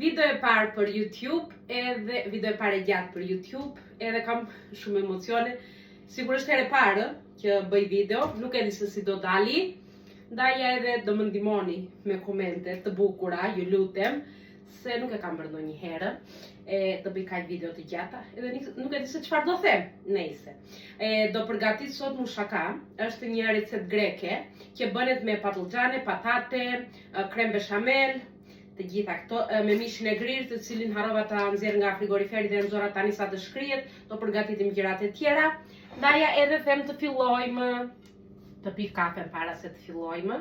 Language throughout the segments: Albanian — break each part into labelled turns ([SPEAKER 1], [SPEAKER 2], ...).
[SPEAKER 1] Video e parë për YouTube, edhe video e parë e gjatë për YouTube, edhe kam shumë emocione. Sigurisht herë e parë që bëj video, nuk e di se si do dali. Ndaja edhe do më ndihmoni me komente të bukura, ju lutem, se nuk e kam bërë ndonjëherë. Do bëj kaq video të gjata, edhe nuk e di se çfarë do them. Nejse. Do përgatit sot mushaka, është një recetë greke që bëhet me patlıgjane, patate, krem bechamel, të gjitha këto me mishin e grirë, të cilin harrova ta nxjerr nga frigoriferi dhe nxora tani sa të shkrihet. Do përgatitim gjërat e tjera. Ndaja edhe them të fillojmë të pi kafe para se të fillojmë.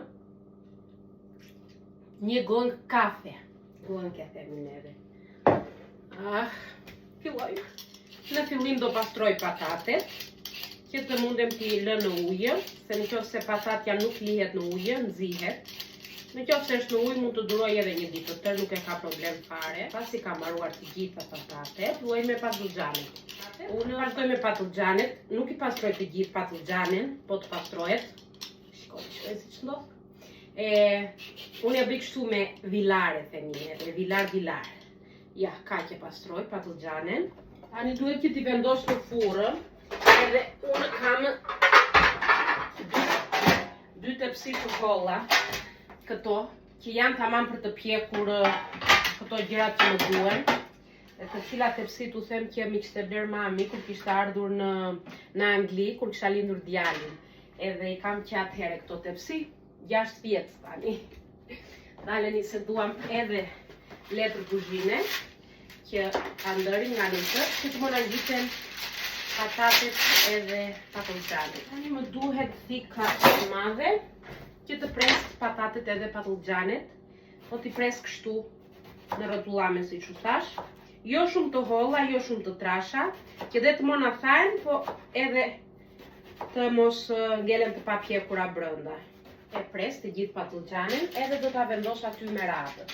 [SPEAKER 1] Një gong kafe. Gong e themi neve. Fillojmë. Në fillim do pastroj patatet, që të mundem t'i lë në ujë, se nëse patatja nuk lihet në ujë, nxihet. Nëse është në ujë mund të duroj edhe një ditë, tërë nuk e ka problem fare. Pasi kam mbaruar të gjitha patatet, filloj me patlıgjanet. Unë vazhdoj me patlıgjanet, nuk I pastroj të gjithë patlıgjanin, po të pastrohet. Shikoj si ç'ndodh. Unë e bëj kështu me vilare, themi, vilar. Ja, kaq e pastroj patlıgjanin. Tani duhet që t'i vendos në furrë, edhe unë kam 2 tepsi çokolla. Këto, që janë tamam për të pjekur këto gjërat që më duhen. Të cilat tepsi t'u them që mi kishte bler mami kur kishte ardhur në Angli, kur kisha lindur djalin. Edhe I kam që atëherë këto tepsi, 6 vjet tani. Daleni se duam edhe letër kuzhine, që ta ndërim nga një që të më nëngjiten patatet edhe patlıgjanet. Tani më duhet thika e madhe, që të pres patatet edhe patlıgjanet, po t'i pres kështu në rrotullame si që thash. Jo shumë të holla, jo shumë të trasha, që dhe të mona thajnë, po edhe të mos ngelen të papjekura brenda. E pres të gjithë patlıgjanin, edhe do t'a vendos aty me radhë.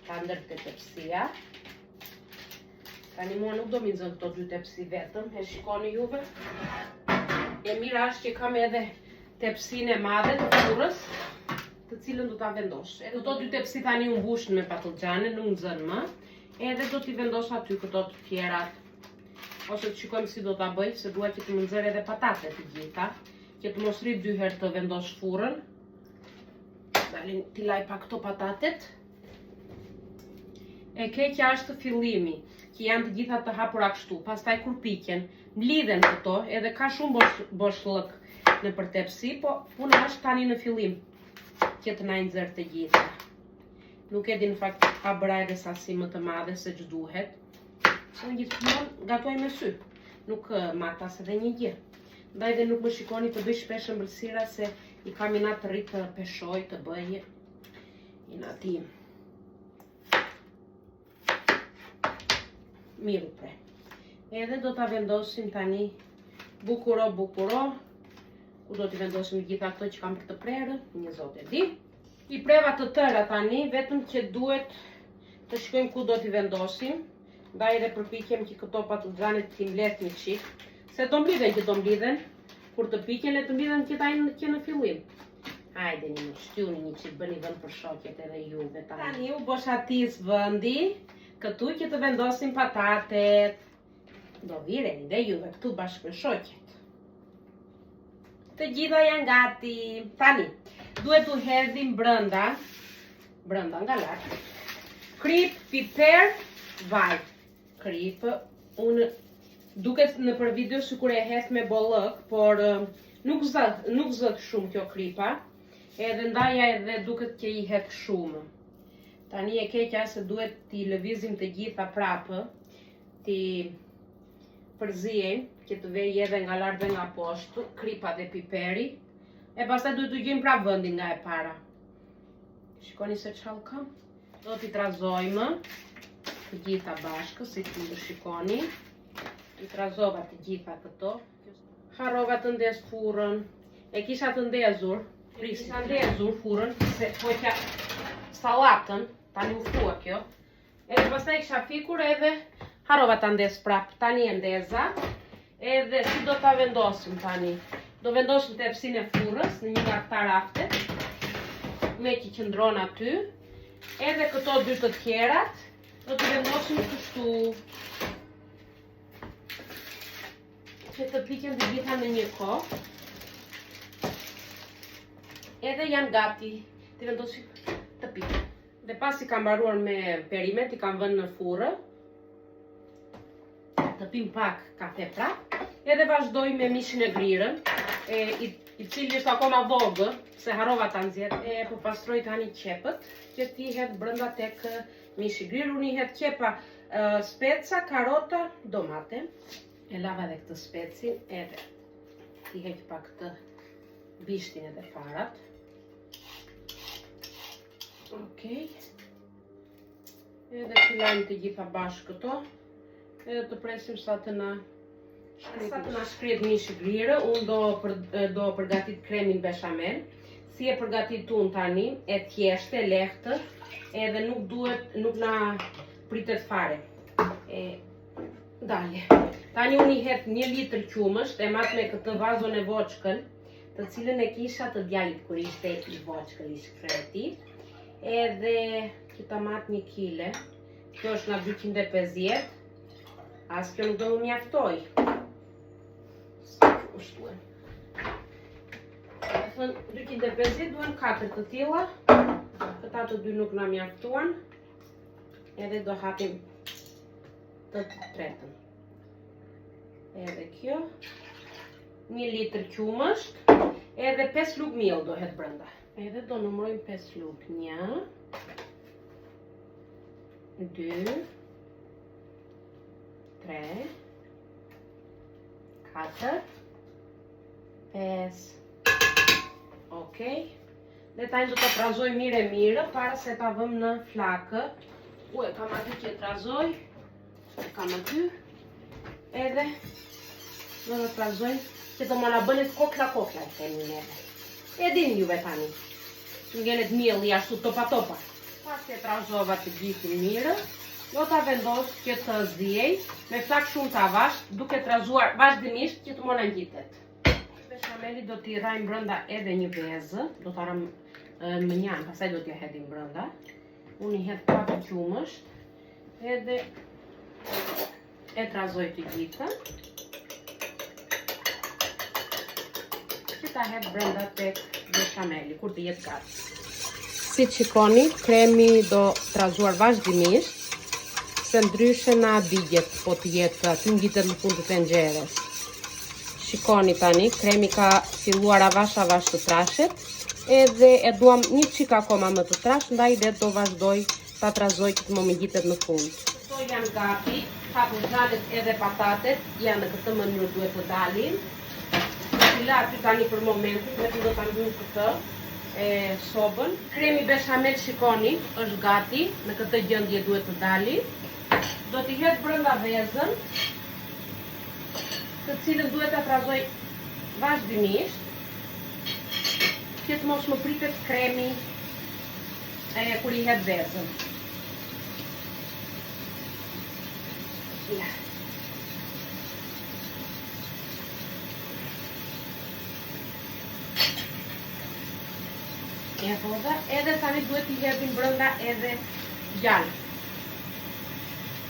[SPEAKER 1] Ta ndër të tepsia. Tani mua nuk do mi nxën këto 2 tepsi vetëm, e shikoni juve. E mira është që kam edhe tepsinë e madhe të furrës, të cilën do ta vendos. Edhe këto 2 tepsi tani u mbushin me patlıgjane, nuk nxën më. Edhe do t'i vendos aty këto të tjerat. Ose të shikojmë si do ta bëj, se dua që të më nxjerr edhe patatet të gjitha, që të mos rrit 2 herë të vendos furrën. Dalin t'i laj pa këto patatet. E keqja është fillimi, që janë të gjitha të hapura kështu. Pastaj kur piqen, mlidhen këto, edhe ka shumë boshllëk në për tepsi, po puna është tani në fillim që të na nxjerr të gjitha. Nuk e di në fakt pa bëra edhe sasi më të madhe se ç'duhet. Se unë gjithmonë gatoj me sy. Nuk matas edhe një gjë. Ndaj dhe nuk më shikoni të bëj shpesh ëmbëlsira se I kam inat të rrit të peshoj, të bëj inatim. Miru pre. Edhe do ta vendosim tani bukuro. Ku do t'i vendosim gjitha këto që kam për të prerë, një zot e di. I preva të tëra tani, vetëm që duhet të shkojmë ku do t'i vendosim. Ndaj dhe përpiqem që këto patlıgjanet t'i mbledh një çik. Se do mblidhen që do mblidhen, kur të piqen le të mblidhen që në fillim. Hajde një më shtyuni një çik, bëni vend për shoqet edhe juve tani. Tani u boshatis vendi, këtu që të vendosim patatet. Do vireni dhe juve këtu bashkë me shoqet. Të gjitha janë gati. Tani, duhet u hedhim brenda nga lart. Krip, piper, vaj. Krip, unë duket në për video sikur e hedh me bollëk, por nuk zët shumë kjo kripa. Edhe ndaja edhe duket që I hedh shumë. Tani e keqja se duhet t'i lëvizim të gjitha prapë, t'i përzijejmë, që të vej edhe nga lart dhe nga poshtë, kripa dhe piperi, e pastaj duhet të gjejmë prapë vendin nga e para. Shikoni se çfarë kam. Do t'i trazojmë të gjitha bashkë, si që më shikoni. I trazova të gjitha këto. Harrova të ndes furrën. E kisha të ndezur, furrën, se hoqja sallatën, tani u ftua kjo. Edhe pastaj kisha fikur edhe harrova ta ndes prapë. Tani e ndeza. Edhe si do ta vendosim tani? Do vendosim tepsinë e furrës në një nga këta rafte, me që qëndron aty. Edhe këto dy të tjerat do t'i vendosim kështu që të piqen të gjitha në një kohë. Edhe janë gati, t'i vendosim të piqen. Dhe pasi kam mbaruar me perimet, i kam vënë në furrë. Të pim pak kafe prap. Edhe vazhdoj me mishin e grirën, i cili është akoma vogël, se harrova ta nxjerr. Po pastroj tani qepët, që t'i hedh brenda tek mishi i grirë. Unë i hedh qepa speca, karota, domate. E lava edhe këtë specin, edhe t'i heq pak këtë bishtin edhe farat. Okej. Edhe filajmë të gjitha bashkë këto. Edhe të presim sa të na shkrihet mishi i grirë. Unë do përgatit kremin bechamel. Si e përgatit unë tani, e thjeshtë, e lehtë, edhe nuk na pritet fare. Dalje. Tani unë i hedh 1 litër qumësht, e mat me këtë vazon e voçkël, të cilën e kisha të djalit kur ishte i voçkël, i shkretit. Edhe që ta mat 1 kile, kjo është nga 250, as kjo nuk do më mjaftoj. Ushtuen. 250 duen 4 të tilla, këta të dy nuk na mjaftuan, edhe do hapim të tretën. Edhe kjo, 1 litër qumësht, edhe 5 lugë miell do het brenda. Edhe do numërojmë 5 lugë. 1, 2, 3, 4, 5. Okej. Dhe tani do të trazoj mire para se ta vëm në flakë. E kam aty që trazoj. E kam aty. Edhe do të trazojmë që do më na bënet kokla e themi neve. E din juve tani. Që ngjenet mielli ashtu topa. Pas e trazova të gjithë mirë, do ta vendos që të ziej me flak shumë të avash, duke trazuar vazhdimisht që të mona ngjitet. Bechameli do t'i rrajmë brenda edhe një vezë, do t'a rëm më njanë, pastaj do t'ja hedhim brenda. Unë i hedh pak qumësht, edhe e trazoj të gjitha. Që ta hedh brenda tek bechameli, kur të jetë gati. Si shikoni, kremi do trazuar vazhdimisht, se ndryshe na digjet, po të jetë aty ngjitet në fund të tenxheres. Shikoni tani, kremi ka filluar avash të trashet, edhe e duam një çik akoma më të trash, ndaj dhe do vazhdoj ta trazoj që të më ngjitet në fund. Këto janë gati, papuzanet edhe patatet janë në këtë mënyrë duhet të dalin. Cila aty tani për momentin, vetëm do ta mbyllim këtë sobën. Kremi bechamel shikoni, është gati, në këtë gjendje duhet të dali. Do t'i hedh brenda vezën, të cilën duhet ta trazoj vazhdimisht, që të mos më pritet kremi kur i hedh vezën. Ja. Edhe tani duhet t'i hedhim brenda edhe gjallë.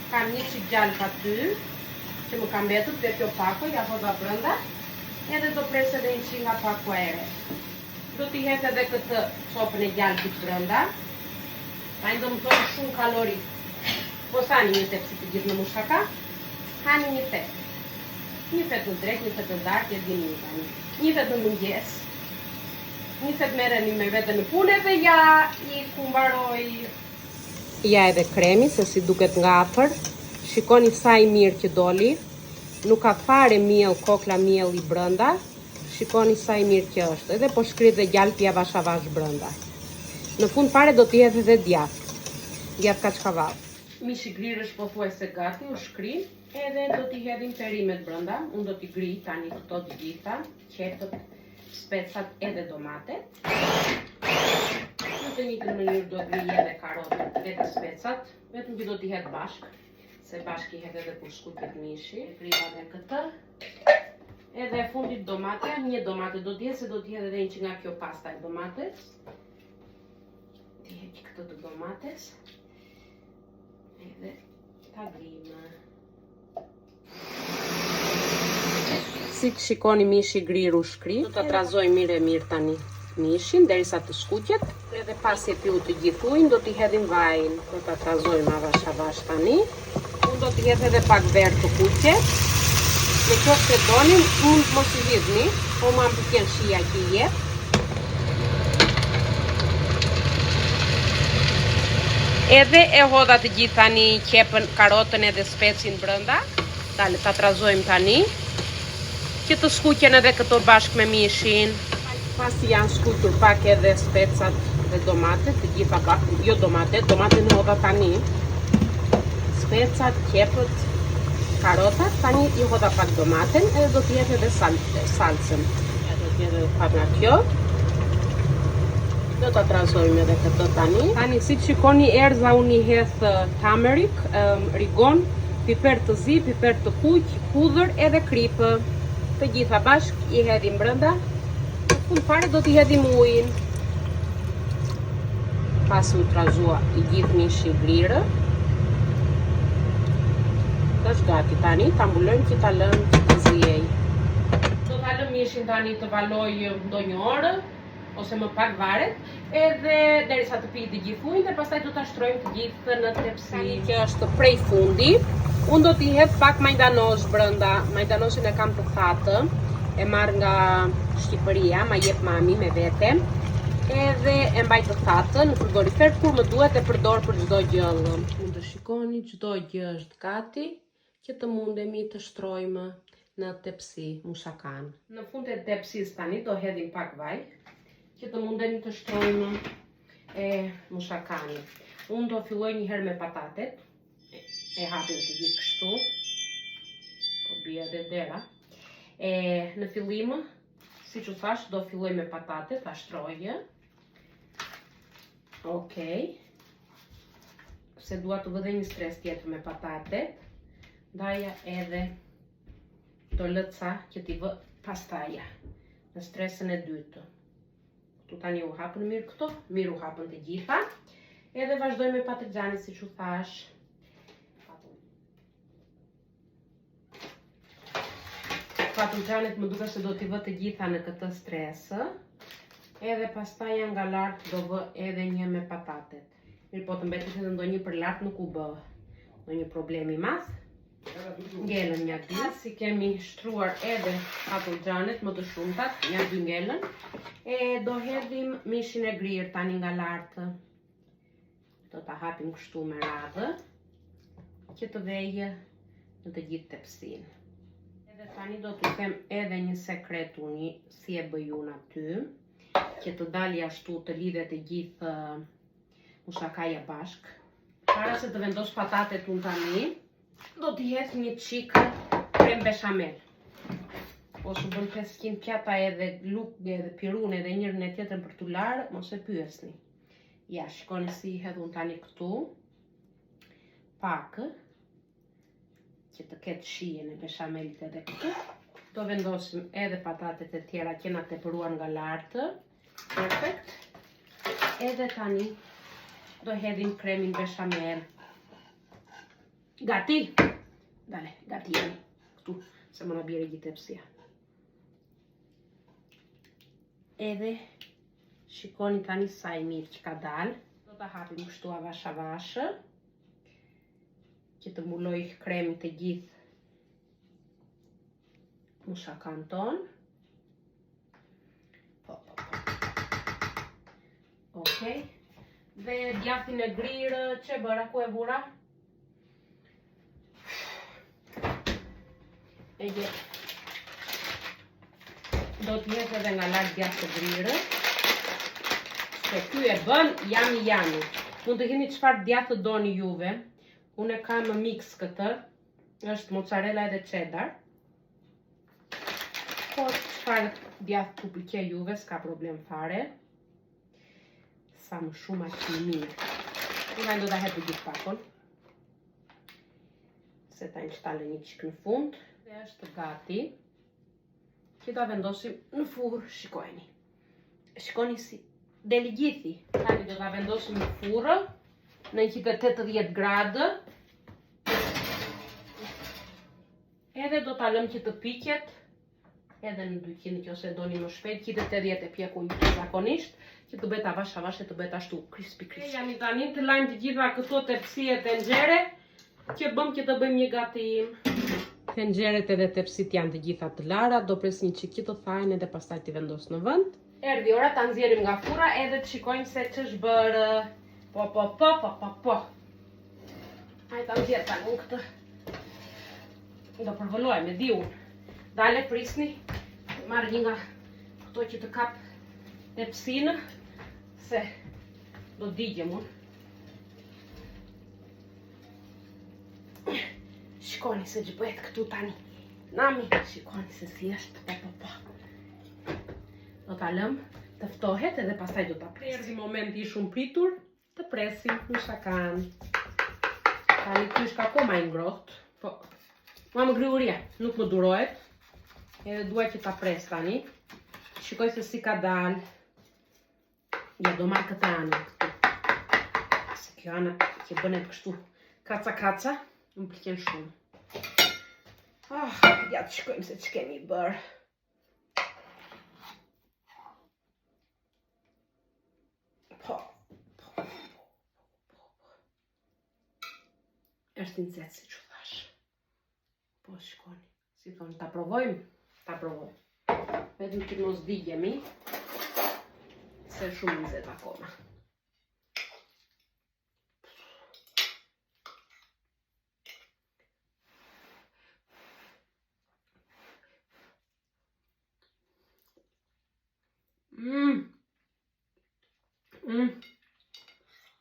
[SPEAKER 1] Kam një çik gjallë aty, që më ka mbetur, dhe kjo pako, ja hodha brenda, edhe do pres edhe një çik nga pako e re. Do t'i hedh edhe këtë sopën e gjallëtit brenda. Tani do më thonë shumë kalori. Po sani një tepsi të gjithë në mushaka, hani një fet. Një fet në drek, një fet në darkë, e dini një tani. Një fet në mëngjes. Një fet merreni me vete në punë dhe ja i kumbaroj. Ja edhe kremi, se si duket nga afër. Shikoni sa i mirë që doli. Nuk ka fare miell, kokla miell i brenda. Shikoni sa i mirë që është. Edhe po shkrit dhe gjalpi avash brenda. Në fund fare do t'i hedh edhe djath. Djath kaçkavall. Mishi i grirë është pothuajse gati, u shkri. Edhe do t'i hedhim perimet brenda. Unë do t'i grij tani këto të gjitha, qepët, specat edhe domatet. Në të njëjtën mënyrë do grij edhe karotët edhe specat, vetëm që do t'i hedh bashkë, se bashkë i hedh edhe kur shkutet mishi. Grij edhe këtë. Edhe e fundit domate, një domate do t'jedh, se do t'jedh edhe një që nga kjo pasta e domates. T'i hedh miq këto të domates. Edhe ta grimë. Si të shikoni mishi grirë u shkri. Do të trazoj mirë tani mishin derisa të skuqet. Edhe pasi e piu të gjithë ujin, do t'i hedhim vajin. Do ta trazojmë avash tani. Unë do t'i hedh edhe pak verë të kuqe. Në qoftë se donin, mund mos i hidhni, po ma më pëlqen shija që i jep. Edhe e hodha të gjithë tani qepën, karotën edhe specin brënda. Dale, ta trazojmë tani. Që të skuqen edhe këto bashkë me mishin. Pasi janë skuqur pak edhe specat dhe domatet, të gjitha, jo domatet në hodha tani. Specat, qepët, karotat, tani i hodha pak domaten edhe do t'jep edhe salsën. Do t'jep edhe pak nga kjo. Do t'a trazojmë edhe këtë tani. Tani si të shikoni erza unë i hedh tamerik, rigon, piper të zi, piper të kuq, hudhër edhe kripë. Të gjitha bashk i hedhim brënda. Në fund fare do t'i hedhim ujin. Pasi u trazua i gjithë mishi grirë. Është gati tani, ta mbulojmë që ta lëmë që të zjej. Do ta lëm mishin tani të valoj ndonjë orë, ose më pak varet, edhe derisa të pijë të gjithë ujin dhe pastaj do ta shtrojmë të gjithë në tepsi. Që është prej fundi. Unë do t'i hedh pak majdanoz brënda. Majdanosin e kam të thatë, e marr nga Shqipëria, ma jep mami me vete. Edhe e mbaj të thatë në frigorifer, kur më duhet e përdor për çdo gjë. Mund të shikoni çdo gjë është gati, që të mundemi të shtrojmë në tepsi mushakan. Në fund e tepsis tani do hedhim pak vaj, që të mundemi të shtrojmë mushakanin. Unë do filloj një herë me patatet. E hapim të gjithë kështu. Po bia dhe dera. Në fillim, si që thash, do filloj me patatet, ta shtrojë. Okej. Se dua të vë dhe një stres tjetër me patatet. Daja edhe do lëca që t'i vë pastaja. Në stresën e dytë. Tu tani u hapën mirë këto, mirë u hapën të gjitha. Edhe vazhdoj me pategjani, si që thash. Patlıcanit më duke se do t'i vë të gjitha në këtë stresë. Edhe pastaj nga lartë do vë edhe një me patatet. Mirë po të mbetit edhe ndonjë për lartë nuk u bë ndonjë problemi madh. Ngelen një dy. Si kemi shtruar edhe patlıcanit më të shumtat, një dy ngelen. Do hedhim mishin e grirë tani nga lartë. Do ta hapim kështu me radhë, që të vejë në të gjithë tepsinë. Edhe tani do t'u them edhe një sekret unë, si e bëj unë aty, që të dalë ashtu të lidhet e gjithë mushakaja bashk. Para se të vendos patatet unë tani, do t'i hedh një çik krem bechamel. Ose bën 500 pjata edhe lukë edhe pirun edhe njërën e tjetën për t'u larë, mos e pyesni. Ja, shikoni si i hedh unë tani këtu. Pak. Që të ketë shijen e beshamelit edhe këtu. Do vendosim edhe patatet e tjera që na tepëruan nga lartë. Perfekt. Edhe tani do hedhim kremin beshamel. Gati? Dale, gati jeni. Këtu, se më na bjeri gjithë tepsia. Edhe shikoni tani sa i mirë që ka dalë. Do ta hapim kështu avash. Që të mbuloj kremi të gjithë mushakan ton. Okej. Dhe djathtin e grirë, që bëra, ku e vura? E gjë. Do t'jet edhe nga lartë djathtë të grirë. Se ky e bën jami. Mund të keni çfarë djathtë doni juve. Unë e kam mix këtë, është mozzarella edhe cheddar. Po çfarë djathtë t'u pëlqej juve, s'ka problem fare. Sa më shumë aq më mirë. Unë do ta hedh gjithë pakon. Se ta instaloj një çik në fund. Dhe është gati. Që ta vendosim në furrë, shikojeni. Shikoni si deli gjithi. Tani do ta vendosim në furrë në 180 gradë. Edhe do ta lëm që të piqet edhe në 200 nëse doni më shpejt, 180 e pjeku zakonisht, që të bëhet avash avash e të bëhet ashtu crispy. Jam i tani të lajmë të gjitha këto tepsi e tenxhere, që bëm që të bëjmë një gatim. Tenxheret edhe tepsit janë të gjitha të lara, do pres një çik që të thajnë edhe pastaj t'i vendos në vend. Erdhi ora ta nxjerrim nga furra edhe të shikojmë se ç'është bërë. Po. Ai ta nxjerr tani këtë. Do përvëlloj me diun. Dale prisni, marrë një nga këto që të kap tepsinë, se do digjem unë. Shikoni se që bëhet këtu tani. Nami, shikoni se si është. Po. Do ta lëm të ftohet edhe pastaj do ta presim. Erdhi momenti i shumë pritur, të presim në shakan. Tani ky është akoma i ngrohtë, po më gryuria, nuk më durohet. Edhe dua që ta pres tani. Shikoj se si ka dalë. Ja, do marrë këtë anë këtu. Se kjo anë që bënet kështu kaca, më pëlqen shumë. Ja të shikojmë se që kemi bërë. Po. Është një nxehtë si që thash. Po, shikoni. Si thonë, ta provojmë? Ta provojmë. Vetëm që mos digjemi, se shumë nxehtë akoma.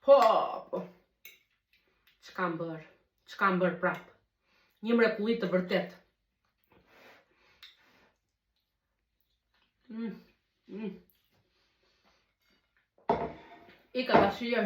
[SPEAKER 1] Po. Ç'kam bërë prap. Një mrekulli të vërtet. I ka ta shijoj.